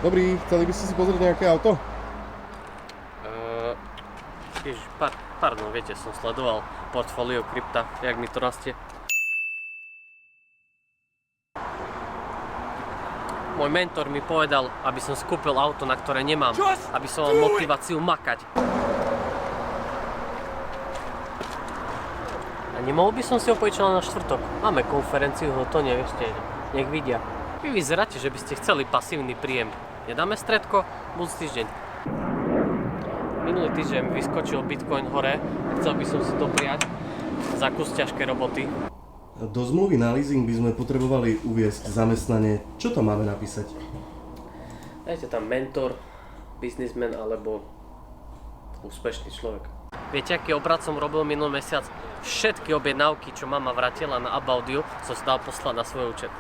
Dobrý, chceli by ste si pozrieť nejaké auto? Pardon, viete, som sledoval portfólio krypta, jak mi to rastie. Môj mentor mi povedal, aby som skúpil auto, na ktoré nemám, aby som mal motiváciu makať. A nemohol by som si ho požičať na štvrtok. Máme konferenciu, no to neviete, nech vidia. Vy vyzeráte, že by ste chceli pasívny príjem. Nedáme stredko? Budúci týždeň. Minulý týždeň vyskočil Bitcoin hore a chcel by som si dopriať za kus ťažké roboty. Do zmluvy na leasing by sme potrebovali uviesť zamestnanie. Čo tam máme napísať? Dajte tam mentor, biznismen alebo úspešný človek. Viete, aký obrat som robil minulý mesiac? Všetky objednávky, čo mama vrátila na About You, som si dal poslať na svoj účet.